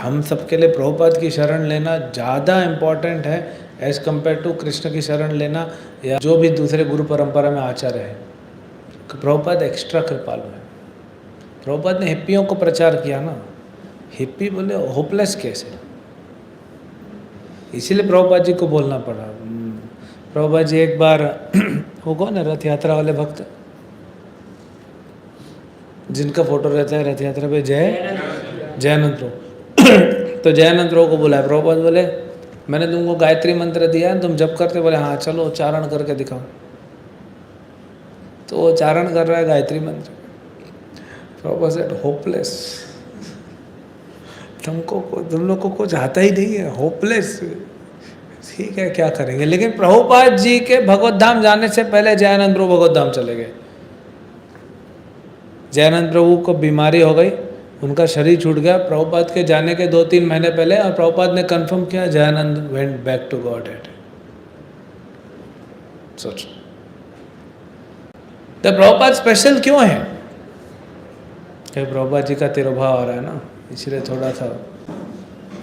हम सबके लिए प्रभुपाद की शरण लेना ज़्यादा इम्पॉर्टेंट है एज़ कम्पेयर टू कृष्ण की शरण लेना या जो भी दूसरे गुरु परंपरा में आचार्य है। प्रभुपाद एक्स्ट्रा कृपालु है। प्रभुपाद ने हिप्पियों को प्रचार किया ना, हिप्पी बोले होपलेस केस है, इसीलिए प्रभुपाद जी को बोलना पड़ा। प्रभुपाद जी एक बार वो कौन है रथ यात्रा वाले भक्त जिनका फोटो रहता है रथ यात्रा पे, जयानंद प्रभु। तो जयानंद प्रभु को बुलाया। प्रभुपाद बोले मैंने तुमको गायत्री मंत्र दिया है, तुम जप करते? बोले हाँ, चलो उच्चारण करके दिखाओ। तो वो उच्चारण कर रहा है गायत्री मंत्र। प्रभुपाद सेड होपलेस, तुम लोग को कुछ आता ही नहीं है, होपलेस। ठीक है, क्या करेंगे। लेकिन प्रभुपाद जी के भगवत धाम जाने से पहले जयानंद प्रभु भगवत धाम चले गए। जयानंद प्रभु को बीमारी हो गई, उनका शरीर छूट गया प्रभुपाद के जाने के 2-3 महीने पहले, और प्रभुपाद ने कंफर्म किया Jayananda went back to Godhead. सोचो, तो प्रभुपाद स्पेशल क्यों है? प्रभुपाद जी का तिरुभाव आ रहा है ना, इसलिए थोड़ा सा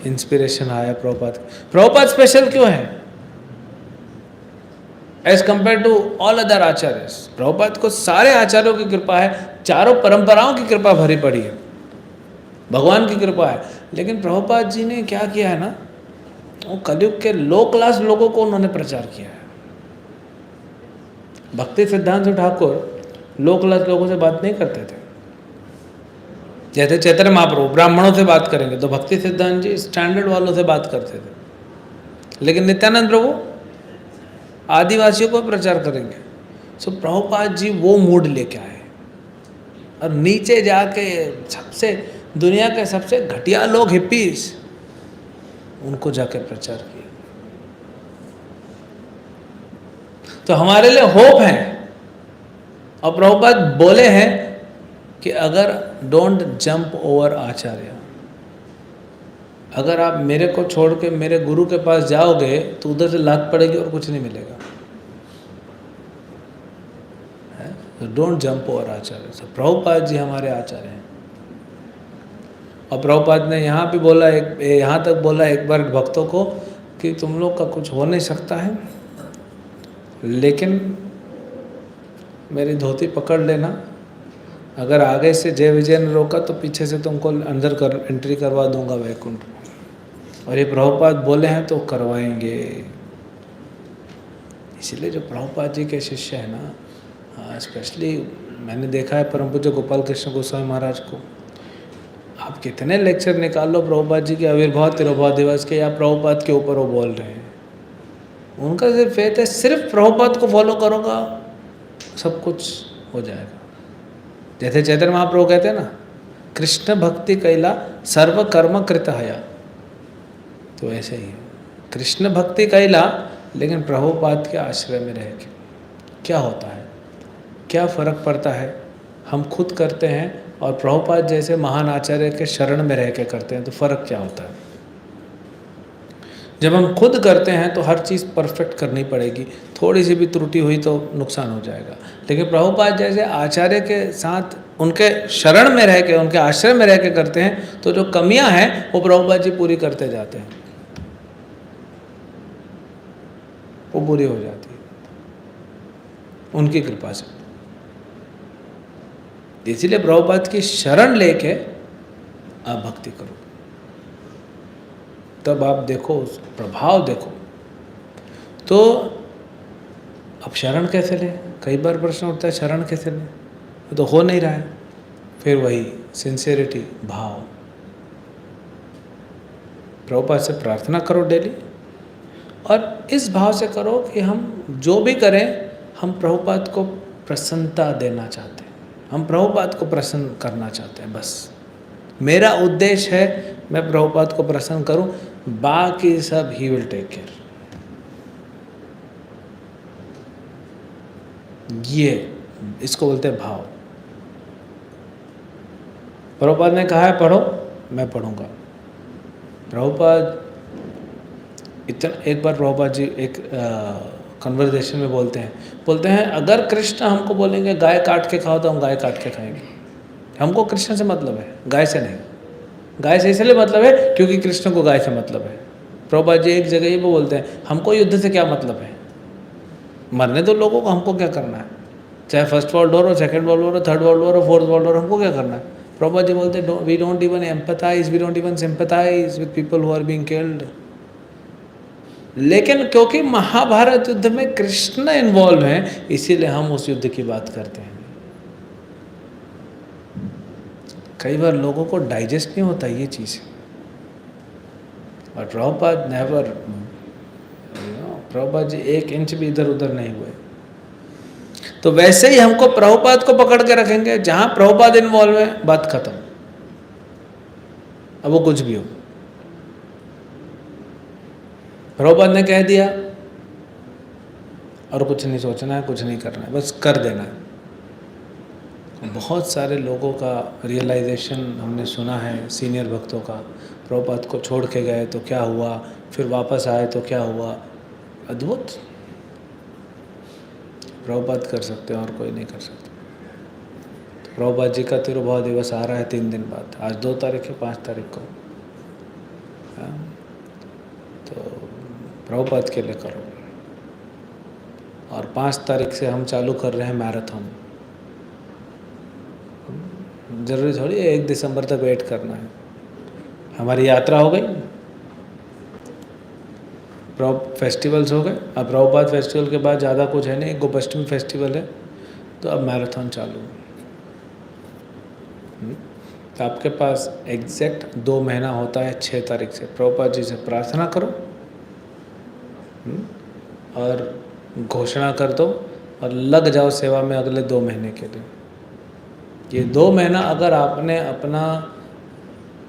इंस्पिरेशन आया प्रभुपाद। प्रभुपाद स्पेशल क्यों है as compared to all other acharya? Prabhupada को सारे आचार्यों की कृपा है, चारों परंपराओं की कृपा भरी पड़ी है, भगवान की कृपा है। लेकिन प्रभुपाद जी ने क्या किया है ना, वो कलयुग के लो क्लास लोगों को उन्होंने प्रचार किया है। भक्ति सिद्धांत ठाकुर लो क्लास लोगों से बात नहीं करते थे। जैसे चैतन्य महाप्रभु ब्राह्मणों से बात करेंगे तो भक्ति सिद्धांत जी स्टैंडर्ड वालों से बात करते थे। लेकिन नित्यानंद प्रभु आदिवासियों को प्रचार करेंगे। सो प्रभुपाद जी वो मूड लेके आए और नीचे जाके सबसे दुनिया के सबसे घटिया लोग हिप्पीज, उनको जाके प्रचार किया। तो हमारे लिए होप है। और प्रभुपाद बोले हैं कि अगर डोंट जंप ओवर आचार्य, अगर आप मेरे को छोड़ के मेरे गुरु के पास जाओगे तो उधर से लात पड़ेगी और कुछ नहीं मिलेगा। डोंट जंप ओवर आचार्य। तो प्रभुपाद जी हमारे आचार्य हैं। और प्रभुपाद ने यहाँ भी बोला, यहाँ तक बोला एक बार भक्तों को कि तुम लोग का कुछ हो नहीं सकता है, लेकिन मेरी धोती पकड़ लेना, अगर आगे से जय विजय ने रोका तो पीछे से तुमको अंदर एंट्री करवा दूंगा वैकुंठ। और ये प्रभुपाद बोले हैं तो करवाएंगे। इसीलिए जो प्रभुपाद जी के शिष्य हैं ना, स्पेशली मैंने देखा है परम पूज्य गोपाल कृष्ण गोस्वामी महाराज को, आप कितने लेक्चर निकाल लो प्रभुपाद जी के आविर्भाव तिरुभाव दिवस के या प्रभुपाद के ऊपर वो बोल रहे हैं, उनका सिर्फ फेथ है, सिर्फ प्रभुपाद को फॉलो करोगा सब कुछ हो जाएगा। जैसे चैतन्य महाप्रभु कहते हैं ना, कृष्ण भक्ति कैला सर्व कर्म कृत हया, तो ऐसे ही है। कृष्ण भक्ति कैला लेकिन प्रभुपाद के आश्रय में रह के क्या होता है, क्या फर्क पड़ता है? हम खुद करते हैं और प्रभुपाद जैसे महान आचार्य के शरण में रह के करते हैं तो फर्क क्या होता है? जब हम खुद करते हैं तो हर चीज़ परफेक्ट करनी पड़ेगी, थोड़ी सी भी त्रुटि हुई तो नुकसान हो जाएगा। लेकिन प्रभुपाद जैसे आचार्य के साथ उनके शरण में रह के, उनके आश्रय में रह के करते हैं तो जो कमियां हैं वो प्रभुपाद जी पूरी करते जाते हैं, वो पूरी हो जाती है उनकी कृपा से। इसीलिए प्रभुपाद की शरण लेके आप भक्ति करो, तब आप देखो उस प्रभाव देखो। तो अब शरण कैसे लें? कई बार प्रश्न उठता है शरण कैसे लें, तो हो नहीं रहा है। फिर वही सिंसियरिटी, भाव, प्रभुपाद से प्रार्थना करो डेली, और इस भाव से करो कि हम जो भी करें हम प्रभुपाद को प्रसन्नता देना चाहते हैं, हम प्रभुपाद को प्रसन्न करना चाहते हैं। बस मेरा उद्देश्य है मैं प्रभुपाद को प्रसन्न करूं, बाकी सब ही विल टेक केयर। ये इसको बोलते हैं भाव। प्रभुपाद ने कहा है पढ़ो, मैं पढ़ूंगा। प्रभुपाद इतना, एक बार प्रभुपाद जी एक कन्वर्सेशन में बोलते हैं अगर कृष्ण हमको बोलेंगे गाय काट के खाओ तो हम गाय काट के खाएंगे। हमको कृष्ण से मतलब है, गाय से नहीं। गाय से इसलिए मतलब है क्योंकि कृष्ण को गाय से मतलब है। प्रभुपाद जी एक जगह ये वो बोलते हैं, हमको युद्ध से क्या मतलब है, मरने दो लोगों को, हमको क्या करना है, चाहे फर्स्ट वर्ल्ड वॉर हो, सेकंड वर्ल्ड वॉर हो, थर्ड वर्ल्ड वॉर हो, फोर्थ वर्ल्ड वॉर, हमको क्या करना है। प्रभुपाद जी बोलते हैं, we don't even empathize, we don't even sympathize with people who are being killed. लेकिन क्योंकि महाभारत युद्ध में कृष्ण इन्वॉल्व हैं, इसीलिए हम उस युद्ध की बात करते हैं। कई बार लोगों को डाइजेस्ट नहीं होता ये चीज़, और प्रभुपाद नेवर, प्रभुपाद जी 1 इंच भी इधर उधर नहीं हुए। तो वैसे ही हमको प्रभुपाद को पकड़ के रखेंगे, जहां प्रभुपाद इन्वॉल्व है बात खत्म, अब वो कुछ भी हो। प्रभुपाद ने कह दिया और कुछ नहीं सोचना है, कुछ नहीं करना है, बस कर देना है। बहुत सारे लोगों का रियलाइजेशन हमने सुना है, सीनियर भक्तों का, प्रभुपाद को छोड़ के गए तो क्या हुआ, फिर वापस आए तो क्या हुआ। अद्भुत, प्रभुपाद कर सकते हैं और कोई नहीं कर सकता। तो प्रभुपाद जी का तिरुभाव दिवस आ रहा है 3 दिन बाद, आज 2 तारीख है, 5 तारीख को। तो प्रभुपाद के लिए करो। और 5 तारीख से हम चालू कर रहे हैं मैराथन। जरूरी थोड़ी है 1 दिसंबर तक वेट करना है। हमारी यात्रा हो गई, फेस्टिवल्स हो गए, अब प्रभुपाद फेस्टिवल के बाद ज़्यादा कुछ है नहीं, गोपाष्टमी फेस्टिवल है, तो अब मैराथन चालू। तो आपके पास एग्जैक्ट 2 महीना होता है 6 तारीख से। प्रभुपाद जी से प्रार्थना करो और घोषणा कर दो और लग जाओ सेवा में अगले 2 महीने के लिए। ये 2 महीना अगर आपने अपना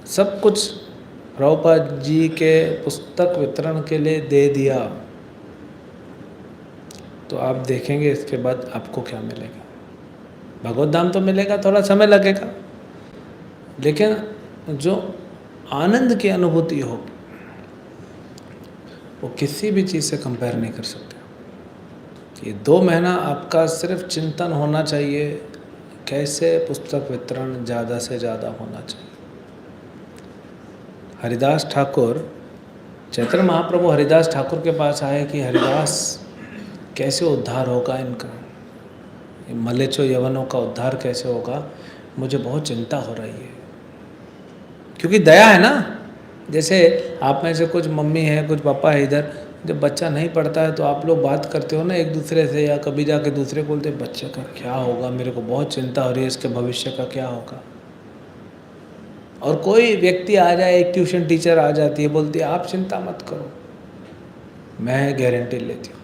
सब कुछ प्रभुपाद जी के पुस्तक वितरण के लिए दे दिया, तो आप देखेंगे इसके बाद आपको क्या मिलेगा। भगवत धाम तो मिलेगा, थोड़ा समय लगेगा, लेकिन जो आनंद की अनुभूति होगी वो किसी भी चीज़ से कंपेयर नहीं कर सकते। ये 2 महीना आपका सिर्फ चिंतन होना चाहिए, कैसे पुस्तक वितरण ज़्यादा से ज़्यादा होना चाहिए। हरिदास ठाकुर, चैतन्य महाप्रभु हरिदास ठाकुर के पास आए कि हरिदास कैसे उद्धार होगा इनका, मलेच्चो यवनों का उद्धार कैसे होगा, मुझे बहुत चिंता हो रही है। क्योंकि दया है ना, जैसे आप में से कुछ मम्मी है, कुछ पापा है इधर, जब बच्चा नहीं पढ़ता है तो आप लोग बात करते हो ना एक दूसरे से, या कभी जाके दूसरे को बोलते बच्चे का क्या होगा, मेरे को बहुत चिंता हो रही है, इसके भविष्य का क्या होगा। और कोई व्यक्ति आ जाए, एक ट्यूशन टीचर आ जाती है, बोलती है आप चिंता मत करो, मैं गारंटी लेती हूँ।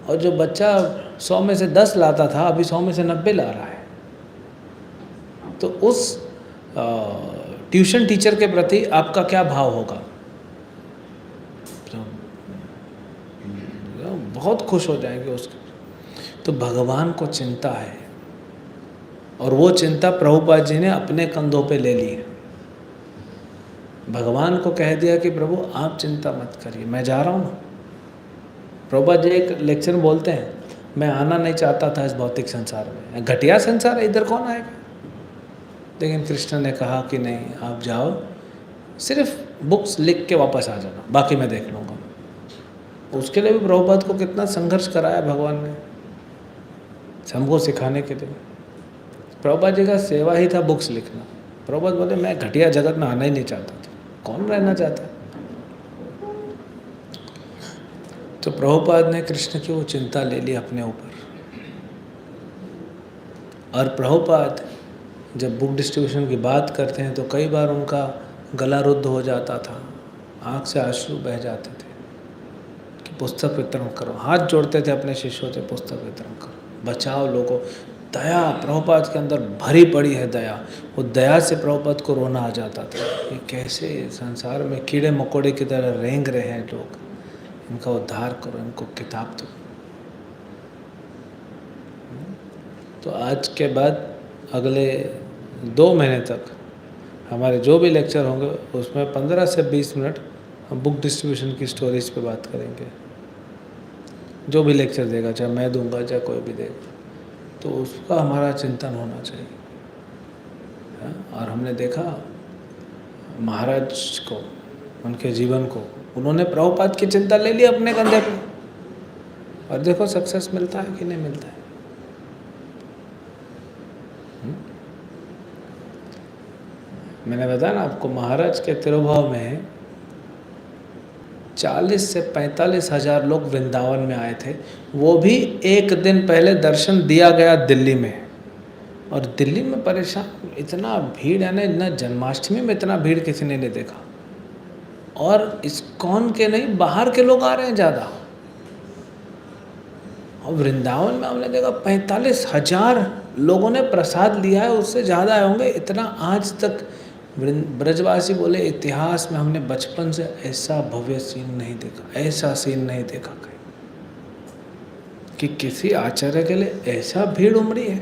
और जो बच्चा 100 में से 10 लाता था, अभी 100 में से 90 ला रहा है। तो उस ट्यूशन टीचर के प्रति आपका क्या भाव होगा। बहुत खुश हो जाएंगे उसके। तो भगवान को चिंता है, और वो चिंता प्रभुपाद जी ने अपने कंधों पे ले ली है। भगवान को कह दिया कि प्रभु आप चिंता मत करिए, मैं जा रहा हूँ ना। प्रभुपाद जी एक लेक्चर में बोलते हैं, मैं आना नहीं चाहता था इस भौतिक संसार में, घटिया संसार है, इधर कौन आएगा। लेकिन कृष्ण ने कहा कि नहीं, आप जाओ, सिर्फ बुक्स लिख के वापस आ जाना, बाकी मैं देख लूँगा। उसके लिए भी प्रभुपाद को कितना संघर्ष कराया भगवान ने, हमको सिखाने के लिए। प्रभुपाद जी का सेवा ही था बुक्स लिखना। प्रभुपाद बोले मैं घटिया जगत में आना ही नहीं चाहता था, कौन रहना चाहता। तो प्रभुपाद ने कृष्ण की वो चिंता ले ली अपने ऊपर। और प्रभुपाद जब बुक डिस्ट्रीब्यूशन की बात करते हैं तो कई बार उनका गला रुद्ध हो जाता था, आँख से आंसू बह जाते थे कि पुस्तक वितरण करो। हाथ जोड़ते थे अपने शिष्यों से, पुस्तक वितरण करो, बचाओ लोगों। दया प्रभुपाद के अंदर भरी पड़ी है, दया। वो दया से प्रभुपाद को रोना आ जाता था कि कैसे संसार में कीड़े मकोड़े की तरह रेंग रहे हैं लोग, इनका उद्धार करो, इनको किताब दो। तो आज के बाद अगले 2 महीने तक हमारे जो भी लेक्चर होंगे उसमें 15 से 20 मिनट हम बुक डिस्ट्रीब्यूशन की स्टोरीज पे बात करेंगे। जो भी लेक्चर देगा, चाहे मैं दूंगा चाहे कोई भी देगा, तो उसका हमारा चिंतन होना चाहिए। और हमने देखा महाराज को, उनके जीवन को, उन्होंने प्रभुपाद की चिंता ले ली अपने कंधे पे, और देखो सक्सेस मिलता है कि नहीं मिलता है। मैंने बताया ना आपको, महाराज के तिरुभाव में 40 से 45 हजार लोग वृंदावन में आए थे। वो भी एक दिन पहले दर्शन दिया गया दिल्ली में, और दिल्ली में परेशान, इतना भीड़ है ना, इतना जन्माष्टमी में इतना भीड़ किसी ने नहीं देखा। और इस्कॉन के नहीं, बाहर के लोग आ रहे हैं ज़्यादा। और वृंदावन में हमने देखा 45 हजार लोगों ने प्रसाद लिया है, उससे ज़्यादा आए होंगे। इतना आज तक ब्रजवासी बोले इतिहास में हमने बचपन से ऐसा भव्य सीन नहीं देखा, ऐसा सीन नहीं देखा कहीं कि किसी आचार्य के लिए ऐसा भीड़ उमड़ी है।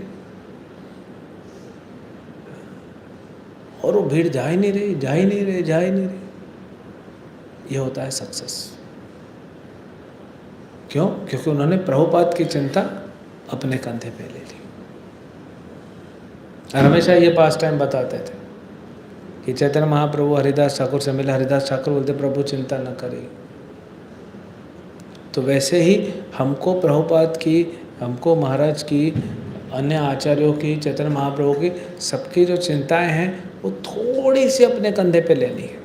और वो भीड़ जा ही नहीं रही, जा ही नहीं रही, जा ही नहीं रही। ये होता है सक्सेस। क्यों? क्योंकि उन्होंने प्रभुपाद की चिंता अपने कंधे पे ले ली। और हमेशा ये पास टाइम बताते थे कि चैतन्य महाप्रभु हरिदास ठाकुर से मिले, हरिदास ठाकुर बोलते प्रभु चिंता न करिए। तो वैसे ही हमको प्रभुपाद की, हमको महाराज की, अन्य आचार्यों की, चैतन्य महाप्रभु की, सबकी जो चिंताएं हैं वो थोड़ी सी अपने कंधे पे लेनी है।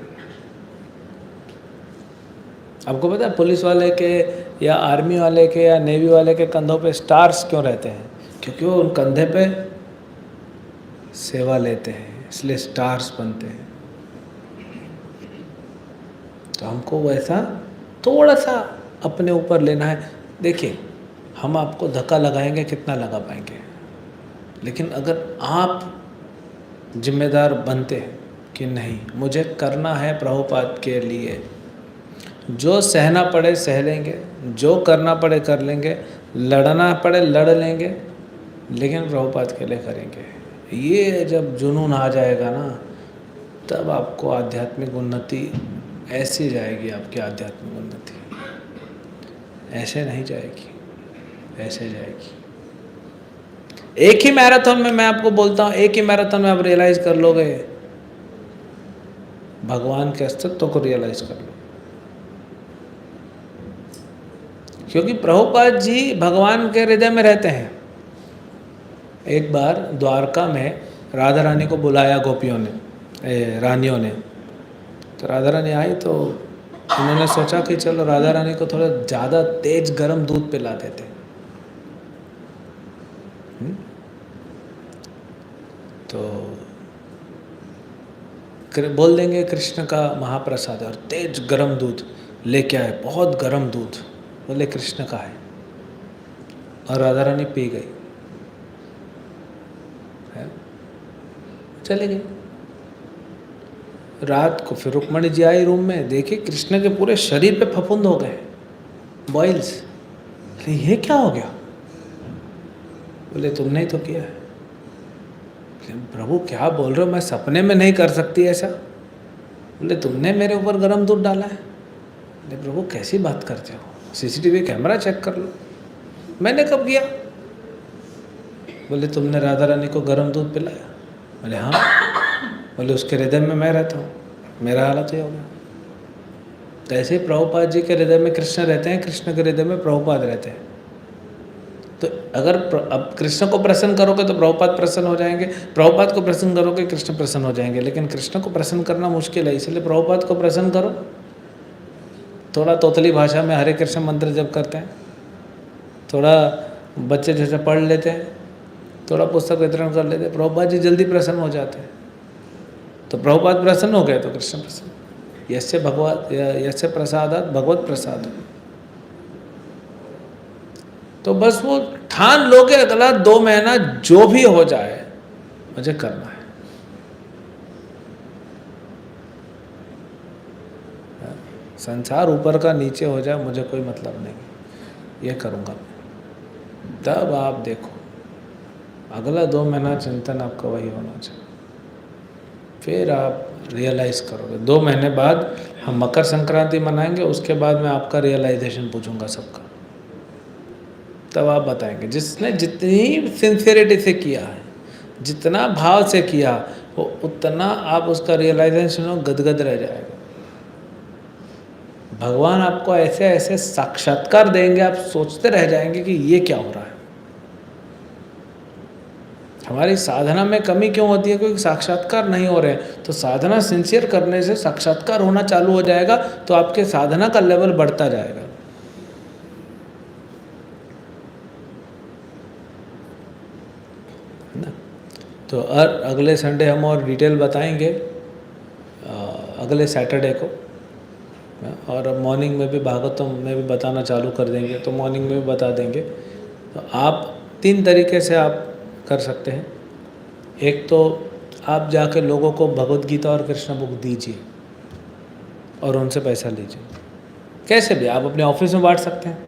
आपको पता है पुलिस वाले के या आर्मी वाले के या नेवी वाले के कंधों पे स्टार्स क्यों रहते हैं? क्योंकि वो उन कंधे पे सेवा लेते हैं, इसलिए स्टार्स बनते हैं। तो हमको वैसा थोड़ा सा अपने ऊपर लेना है। देखिए, हम आपको धक्का लगाएंगे, कितना लगा पाएंगे, लेकिन अगर आप जिम्मेदार बनते हैं कि नहीं मुझे करना है प्रभुपाद के लिए, जो सहना पड़े सह लेंगे, जो करना पड़े कर लेंगे, लड़ना पड़े लड़ लेंगे, लेकिन प्रभुपाद के लिए करेंगे। ये जब जुनून आ जाएगा ना, तब आपको आध्यात्मिक उन्नति ऐसी जाएगी, आपकी आध्यात्मिक उन्नति ऐसे नहीं जाएगी, ऐसे जाएगी। एक ही मैराथन में, मैं आपको बोलता हूँ, एक ही मैराथन में आप रियलाइज कर लोगे, भगवान के अस्तित्व को रियलाइज कर लो। क्योंकि प्रभुपाद जी भगवान के हृदय में रहते हैं। एक बार द्वारका में राधा रानी को बुलाया गोपियों ने, रानियों ने। तो राधा रानी आई तो उन्होंने सोचा कि चलो राधा रानी को थोड़ा ज़्यादा तेज गरम दूध पिला देते। तो बोल देंगे कृष्ण का महाप्रसाद, और तेज गरम दूध लेके आए, बहुत गरम दूध, बोले कृष्ण का है, और राधा रानी पी गई, चले गई। रात को फिर रुक्मणी जी आई रूम में, देखी कृष्ण के पूरे शरीर पे फफूंद हो गए, बॉइल्स। ये क्या हो गया? बोले तुमने ही तो किया है। प्रभु क्या बोल रहे हो, मैं सपने में नहीं कर सकती ऐसा। बोले तुमने मेरे ऊपर गर्म दूध डाला है। बोले प्रभु कैसी बात करते हो, सीसीटीवी कैमरा चेक कर लो। मैंने कब किया? बोले तुमने राधा रानी को गर्म दूध पिलाया। बोले हाँ। बोले उसके हृदय में मैं रहता हूँ, मेरा हालत ये हो गया। तो ऐसे ही प्रभुपाद जी के हृदय में कृष्ण रहते हैं, कृष्ण के हृदय में प्रभुपाद रहते हैं। तो अगर अब कृष्ण को प्रसन्न करोगे तो प्रभुपाद प्रसन्न हो जाएंगे, प्रभुपाद को प्रसन्न करोगे कृष्ण प्रसन्न हो जाएंगे। लेकिन कृष्ण को प्रसन्न करना मुश्किल है, इसलिए प्रभुपाद को प्रसन्न करो। थोड़ा तोतली भाषा में हरे कृष्ण मंत्र जप करते हैं, थोड़ा बच्चे जैसे पढ़ लेते हैं, थोड़ा पुस्तक वितरण कर लेते हैं, प्रभुपाद जी जल्दी प्रसन्न हो जाते हैं। तो प्रभुपाद प्रसन्न हो गए तो कृष्ण प्रसन्न। यस्य प्रसादात भगवत प्रसाद। तो बस वो ठान लोगे अगला 2 महीना जो भी हो जाए मुझे करना है। संसार ऊपर का नीचे हो जाए मुझे कोई मतलब नहीं, ये करूँगा। तब आप देखो अगला 2 महीना चिंतन आपका वही होना चाहिए, फिर आप रियलाइज़ करोगे। 2 महीने बाद हम मकर संक्रांति मनाएंगे, उसके बाद मैं आपका रियलाइजेशन पूछूंगा सबका, तब आप बताएंगे। जिसने जितनी सिंसियरिटी से किया है, जितना भाव से किया, वो उतना आप उसका रियलाइजेशन हो गदगद रह जाएगा। भगवान आपको ऐसे ऐसे साक्षात्कार देंगे, आप सोचते रह जाएंगे कि ये क्या हो रहा है। हमारी साधना में कमी क्यों होती है? क्योंकि साक्षात्कार नहीं हो रहे हैं। तो साधना सिंसियर करने से साक्षात्कार होना चालू हो जाएगा, तो आपके साधना का लेवल बढ़ता जाएगा। ना, तो अगले संडे हम और डिटेल बताएंगे, अगले सैटरडे को। और मॉर्निंग में भी भागवतम में भी बताना चालू कर देंगे, तो मॉर्निंग में भी बता देंगे। तो आप 3 तरीके से आप कर सकते हैं। एक तो आप जाके लोगों को भगवत गीता और कृष्ण बुक दीजिए और उनसे पैसा लीजिए। कैसे भी आप अपने ऑफिस में बांट सकते हैं,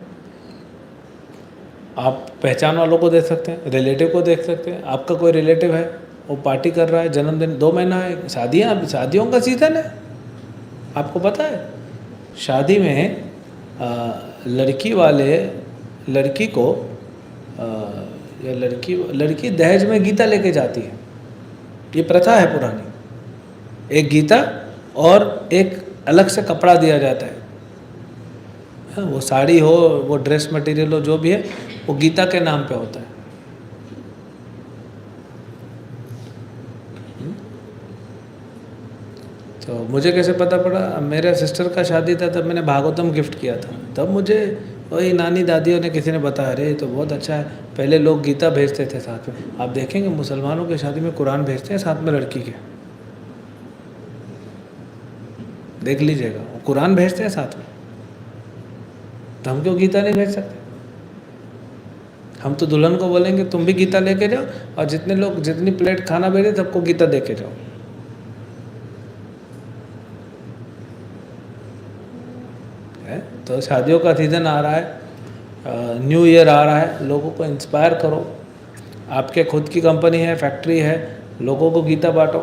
आप पहचान वालों को दे सकते हैं, रिलेटिव को देख सकते हैं। आपका कोई रिलेटिव है, वो पार्टी कर रहा है, जन्मदिन 2 महीना है, शादियों का सीज़न है, आपको पता है। शादी में लड़की वाले लड़की को या लड़की दहेज में गीता लेके जाती है। ये प्रथा है पुरानी। एक गीता और एक अलग से कपड़ा दिया जाता है। वो साड़ी हो, वो ड्रेस मटेरियल हो, जो भी है, वो गीता के नाम पे होता है। तो मुझे कैसे पता पड़ा? मेरे सिस्टर का शादी था, तब मैंने भागवतम गिफ्ट किया था। तब मुझे वही नानी दादियों ने, किसी ने बताया, अरे तो बहुत अच्छा है। पहले लोग गीता भेजते थे साथ में। आप देखेंगे मुसलमानों की शादी में कुरान भेजते हैं साथ में लड़की के, देख लीजिएगा, वो कुरान भेजते हैं साथ में। तो हम क्यों गीता नहीं भेज सकते? हम तो दुल्हन को बोलेंगे तुम भी गीता लेके जाओ, और जितने लोग जितनी प्लेट खाना भेजे सबको गीता दे के जाओ। तो शादियों का सीज़न आ रहा है, न्यू ईयर आ रहा है, लोगों को इंस्पायर करो। आपके खुद की कंपनी है, फैक्ट्री है, लोगों को गीता बांटो।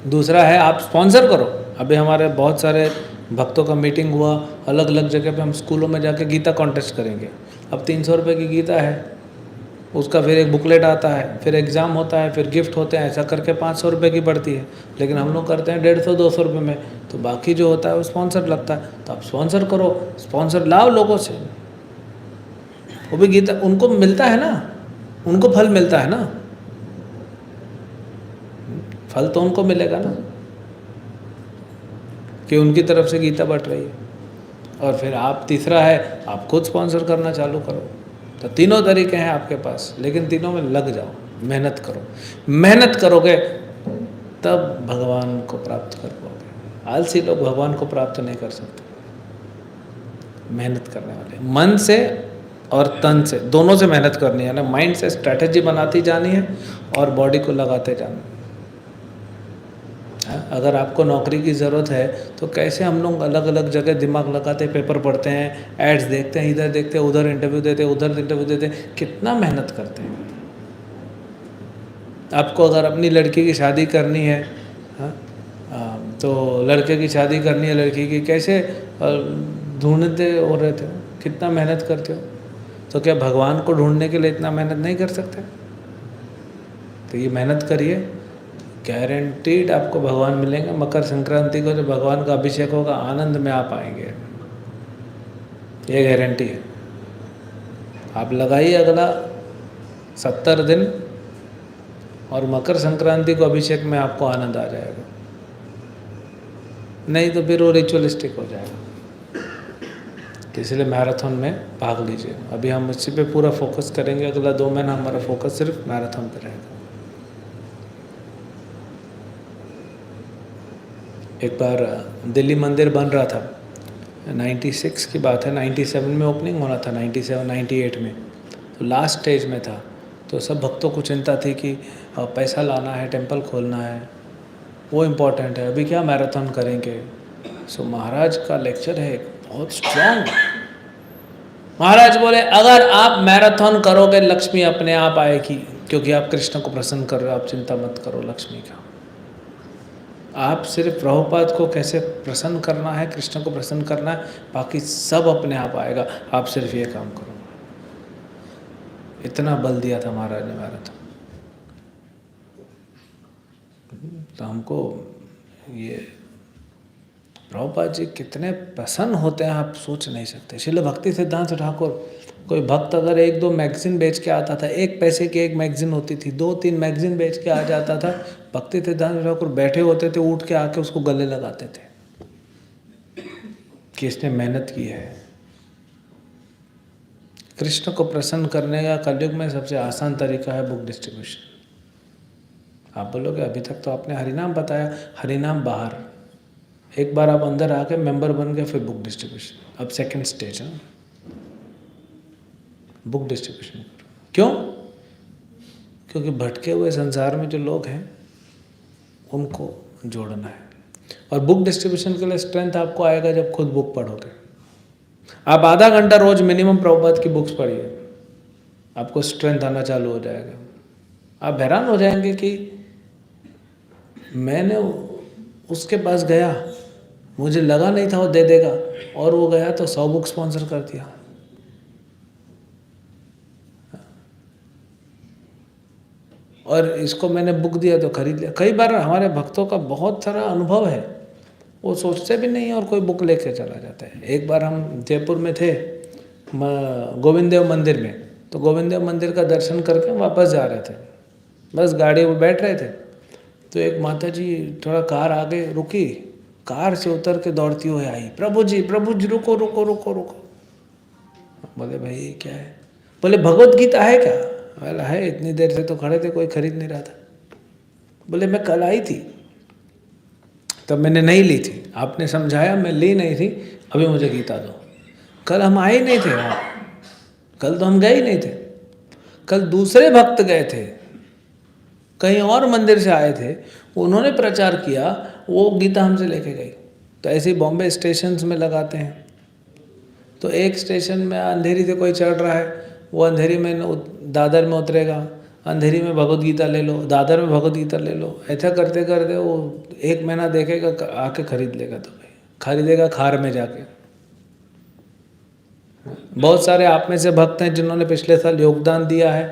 दूसरा है आप स्पॉन्सर करो। अभी हमारे बहुत सारे भक्तों का मीटिंग हुआ, अलग अलग जगह पे हम स्कूलों में जाके गीता कॉन्टेस्ट करेंगे। अब 300 रुपये की गीता है, उसका फिर एक बुकलेट आता है, फिर एग्ज़ाम होता है, फिर गिफ्ट होते हैं, ऐसा करके 500 रुपये की पड़ती है। लेकिन हम लोग करते हैं 150-200 रुपये में, तो बाकी जो होता है वो स्पॉन्सर लगता है। तो आप स्पॉन्सर करो, स्पॉन्सर लाओ लोगों से, वो भी गीता उनको मिलता है ना, उनको फल मिलता है ना, फल तो उनको मिलेगा ना कि उनकी तरफ से गीता बट रही है। और फिर आप, तीसरा है आप खुद स्पॉन्सर करना चालू करो। तो तीनों तरीके हैं आपके पास, लेकिन तीनों में लग जाओ, मेहनत करो। मेहनत करोगे तब भगवान को प्राप्त कर पाओगे। आलसी लोग भगवान को प्राप्त नहीं कर सकते। मेहनत करने वाले, मन से और तन से, दोनों से मेहनत करनी है ना। माइंड से स्ट्रैटेजी बनाती जानी है और बॉडी को लगाते जाना है। अगर आपको नौकरी की ज़रूरत है तो कैसे हम लोग अलग अलग जगह दिमाग लगाते, पेपर पढ़ते हैं, एड्स देखते हैं, इधर देखते हैं, उधर इंटरव्यू देते हैं, उधर इंटरव्यू देते हैं, कितना मेहनत करते हैं। आपको अगर अपनी लड़की की शादी करनी है, तो लड़के की शादी करनी है, लड़की की कैसे ढूंढते हो रहे थे, कितना मेहनत करते हो। तो क्या भगवान को ढूंढने के लिए इतना मेहनत नहीं कर सकते? तो ये मेहनत करिए, गारंटीड आपको भगवान मिलेंगे। मकर संक्रांति को जब भगवान का अभिषेक होगा, आनंद में आप आएंगे, ये गारंटी है। आप लगाइए अगला 70 दिन, और मकर संक्रांति को अभिषेक में आपको आनंद आ जाएगा। नहीं तो फिर वो रिचुअलिस्टिक हो जाएगा। इसलिए मैराथन में भाग लीजिए। अभी हम इसी पे पूरा फोकस करेंगे। अगला 2 महीना हमारा फोकस सिर्फ मैराथन पे रहेगा। एक बार दिल्ली मंदिर बन रहा था, 96 की बात है, 97 में ओपनिंग होना था, 97-98 में, तो लास्ट स्टेज में था। तो सब भक्तों को चिंता थी कि पैसा लाना है, टेंपल खोलना है, वो इम्पोर्टेंट है, अभी क्या मैराथन करेंगे। सो महाराज का लेक्चर है बहुत स्ट्रांग। महाराज बोले अगर आप मैराथन करोगे लक्ष्मी अपने आप आएगी, क्योंकि आप कृष्ण को प्रसन्न कर रहे हो, आप चिंता मत करो लक्ष्मी का। आप सिर्फ प्रभुपाद को कैसे प्रसन्न करना है, कृष्ण को प्रसन्न करना है, बाकी सब अपने आप आएगा, आप सिर्फ ये काम करो। इतना बल दिया था महाराज ने मैराथन। तो हमको ये प्रभुपाद जी कितने प्रसन्न होते हैं, आप सोच नहीं सकते। श्रील भक्ति सिद्धांत ठाकुर, कोई भक्त अगर 1-2 मैगजीन बेच के आता था, 1 पैसे की 1 मैगजीन होती थी, 2-3 मैगजीन बेच के आ जाता था, भक्ति सिद्धांत ठाकुर बैठे होते थे, उठ के आके उसको गले लगाते थे कि इसने मेहनत की है। कृष्ण को प्रसन्न करने का कलयुग में सबसे आसान तरीका है बुक डिस्ट्रीब्यूशन। आप बोलोगे अभी तक तो आपने हरिनाम बताया, हरिनाम बाहर, एक बार आप अंदर आके मेंबर बन गए, फिर बुक डिस्ट्रीब्यूशन। अब सेकंड स्टेज है बुक डिस्ट्रीब्यूशन। क्यों? क्योंकि भटके हुए संसार में जो लोग हैं उनको जोड़ना है। और बुक डिस्ट्रीब्यूशन के लिए स्ट्रेंथ आपको आएगा जब खुद बुक पढ़ोगे। आप आधा घंटा रोज मिनिमम प्रभुपाद की बुक्स पढ़िए, आपको स्ट्रेंथ आना चालू हो जाएगा। आप हैरान हो जाएंगे कि मैंने उसके पास गया, मुझे लगा नहीं था वो दे देगा, और वो गया तो 100 बुक स्पॉन्सर कर दिया। और इसको मैंने बुक दिया तो खरीद लिया। कई बार हमारे भक्तों का बहुत सारा अनुभव है, वो सोचते भी नहीं है और कोई बुक लेके चला जाता है। एक बार हम जयपुर में थे गोविंद देव मंदिर में, तो गोविंद देव मंदिर का दर्शन करके वापस जा रहे थे, बस गाड़ी में बैठ रहे थे, तो एक माता जी थोड़ा कार आगे रुकी, कार से उतर के दौड़ती हुई आई, प्रभु जी रुको रुको रुको रुको। बोले भाई क्या है? बोले भगवत गीता है क्या? बोला है, इतनी देर से तो खड़े थे, कोई खरीद नहीं रहा था। बोले मैं कल आई थी तब मैंने नहीं ली थी, आपने समझाया, मैं ली नहीं थी, अभी मुझे गीता दो। कल हम आए नहीं थे वहाँ, कल तो हम गए ही नहीं थे, कल दूसरे भक्त गए थे, कहीं और मंदिर से आए थे, उन्होंने प्रचार किया, वो गीता हमसे लेके गई। तो ऐसे ही बॉम्बे स्टेशंस में लगाते हैं, तो एक स्टेशन में अंधेरी से कोई चढ़ रहा है, वो अंधेरी में दादर में उतरेगा, अंधेरी में भगवत गीता ले लो, दादर में भगवत गीता ले लो, ऐसा करते करते वो 1 महीना देखेगा, आके खरीद लेगा। तो भाई खरीदेगा खार में जाके। बहुत सारे आप में से भक्त हैं जिन्होंने पिछले साल योगदान दिया है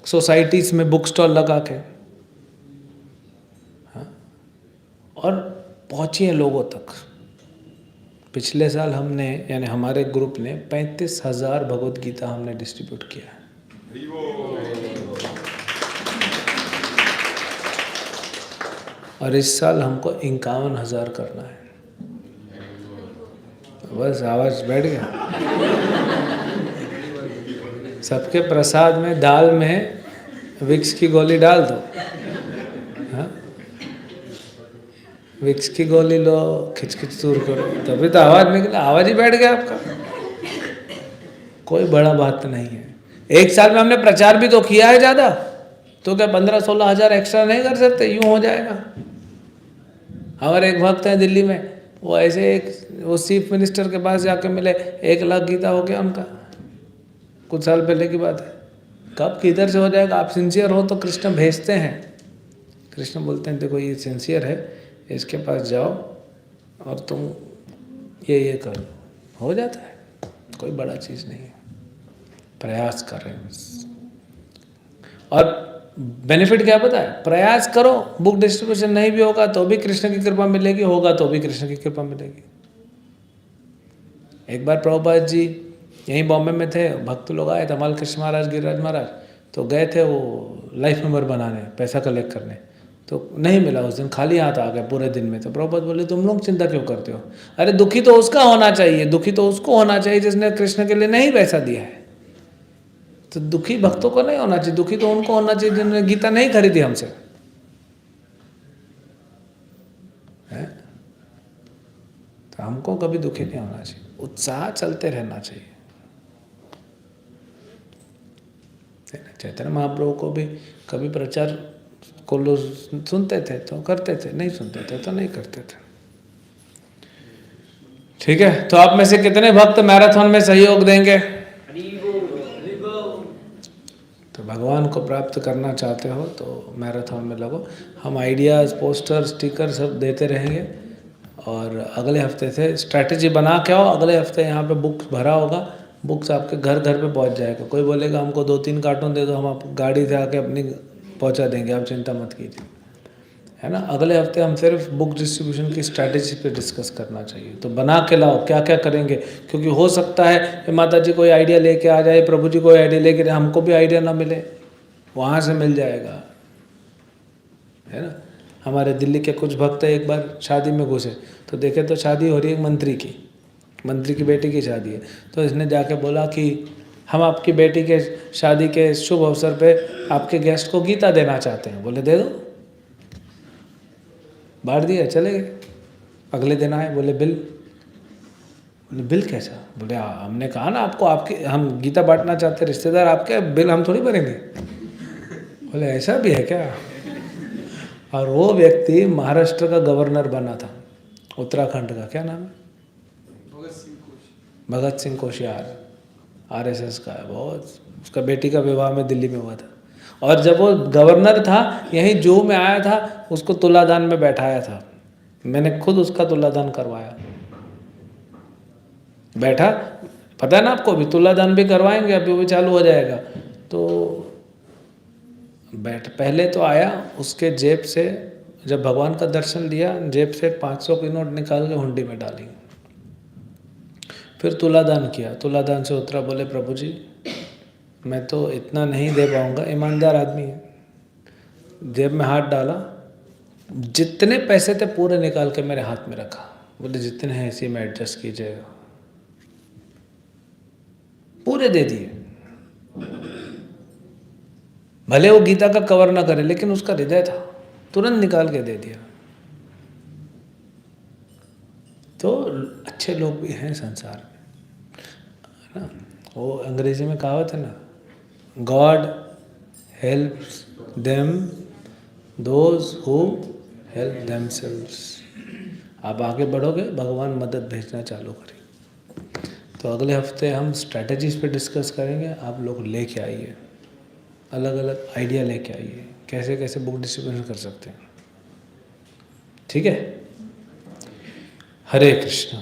सोसाइटीज़ में बुक स्टॉल लगा के, और पहुँची है लोगों तक। पिछले साल हमने, यानी हमारे ग्रुप ने 35,000 भगवत गीता हमने डिस्ट्रीब्यूट किया है। और इस साल हमको 51,000 करना है। बस आवाज़ बैठ गया। सबके प्रसाद में दाल में विक्स की गोली डाल दो, हाँ, विक्स की गोली लो, खिचखिच दूर करो, तभी तो आवाज़ निकले। आवाज़ ही बैठ गया आपका, कोई बड़ा बात नहीं है। एक साल में हमने प्रचार भी तो किया है ज़्यादा, तो क्या 15-16 हज़ार एक्स्ट्रा नहीं कर सकते? यूँ हो जाएगा। हमारे एक भक्त हैं दिल्ली में, वो ऐसे वो चीफ मिनिस्टर के पास जाके मिले, 1 लाख गीता हो गया उनका, कुछ साल पहले की बात है। कब किधर से हो जाएगा? आप सिंसियर हो तो कृष्ण भेजते हैं। कृष्ण बोलते हैं देखो ये सिंसियर है, इसके पास जाओ और तुम ये करो, हो जाता है। कोई बड़ा चीज़ नहीं है, प्रयास कर रहे हैं बस। और बेनिफिट क्या पता है? प्रयास करो, बुक डिस्ट्रीब्यूशन नहीं भी होगा तो भी कृष्ण की कृपा मिलेगी, होगा तो भी कृष्ण की कृपा मिलेगी। एक बार प्रभुपाद जी यहीं बॉम्बे में थे, भक्त लोग आए, धमाल कृष्ण महाराज, गिरिराज महाराज, तो गए थे वो लाइफ मेंबर बनाने, पैसा कलेक्ट करने, तो नहीं मिला उस दिन, खाली हाथ आ गए पूरे दिन में। तो प्रभुपाद बोले तुम लोग चिंता क्यों करते हो? अरे दुखी तो उसका होना चाहिए, दुखी तो उसको होना चाहिए जिसने कृष्ण के लिए नहीं पैसा दिया है। तो दुखी भक्तों को नहीं होना चाहिए, दुखी तो उनको होना चाहिए जिन्होंने गीता नहीं खरीदी हमसे, है? तो हमको कभी दुखी नहीं होना चाहिए, उत्साह चलते रहना चाहिए। चैतन्य महाप्रभु को भी कभी प्रचार को लोग सुनते थे तो करते थे, नहीं सुनते थे तो नहीं करते थे। ठीक है, तो आप में से कितने भक्त मैराथन में सहयोग देंगे? तो भगवान को प्राप्त करना चाहते हो तो मैराथन में लगो। हम आइडियाज़, पोस्टर, स्टिकर सब देते रहेंगे। और अगले हफ्ते से स्ट्रैटेजी बना के आओ, अगले हफ्ते यहाँ पे बुक्स भरा होगा, बुक्स आपके घर घर पे पहुँच जाएगा। कोई बोलेगा हमको 2-3 कार्टून दे दो, हम आप गाड़ी से आके अपनी पहुँचा देंगे, आप चिंता मत कीजिए। है ना। अगले हफ्ते हम सिर्फ बुक डिस्ट्रीब्यूशन की स्ट्रैटेजी पे डिस्कस करना चाहिए। तो बना के लाओ क्या क्या करेंगे, क्योंकि हो सकता है कि माता जी कोई आइडिया लेके आ जाए, प्रभु जी कोई आइडिया लेके, हमको भी आइडिया ना मिले, वहाँ से मिल जाएगा, है ना। हमारे दिल्ली के कुछ भक्त एक बार शादी में घुसे तो देखे तो शादी हो रही है मंत्री की बेटी की शादी है। तो इसने जाके बोला कि हम आपकी बेटी के शादी के शुभ अवसर पे आपके गेस्ट को गीता देना चाहते हैं। बोले दे दो, बांट दिया, चले गए। अगले दिन आए, बोले बिल। बोले बिल कैसा? बोले हमने कहा ना आपको, आपके हम गीता बांटना चाहते, रिश्तेदार आपके, बिल हम थोड़ी भरेंगे। बोले ऐसा भी है क्या? और वो व्यक्ति महाराष्ट्र का गवर्नर बना था, उत्तराखंड का, क्या नाम है? भगत सिंह कोश्यार, RSS का है बहुत। उसका बेटी का विवाह में दिल्ली में हुआ था। और जब वो गवर्नर था, यहीं जू में आया था, उसको तुलादान में बैठाया था। मैंने खुद उसका तुलादान करवाया। बैठा, पता है ना आपको, अभी तुलादान भी करवाएंगे, अभी वो भी चालू हो जाएगा। तो पहले तो आया, उसके जेब से जब भगवान का दर्शन लिया, जेब से 500 की नोट निकाल के हुंडी में डाली। फिर तुलादान किया, तुलादान से उतरा, बोले प्रभु जी मैं तो इतना नहीं दे पाऊँगा, ईमानदार आदमी है। जेब में हाथ डाला, जितने पैसे थे पूरे निकाल के मेरे हाथ में रखा। बोले जितने हैं इसी में एडजस्ट कीजिएगा। पूरे दे दिए। भले वो गीता का कवर ना करे, लेकिन उसका हृदय था, तुरंत निकाल के दे दिया। तो अच्छे लोग भी हैं संसार में, है ना। वो अंग्रेजी में कहावत है ना, God helps them those who help themselves. आप आगे बढ़ोगे, भगवान मदद भेजना चालू करेंगे। तो अगले हफ्ते हम स्ट्रैटेजीज पे डिस्कस करेंगे। आप लोग लेके आइए, अलग अलग आइडिया लेके आइए, कैसे कैसे बुक डिस्ट्रीब्यूशन कर सकते हैं। ठीक है, हरे कृष्ण।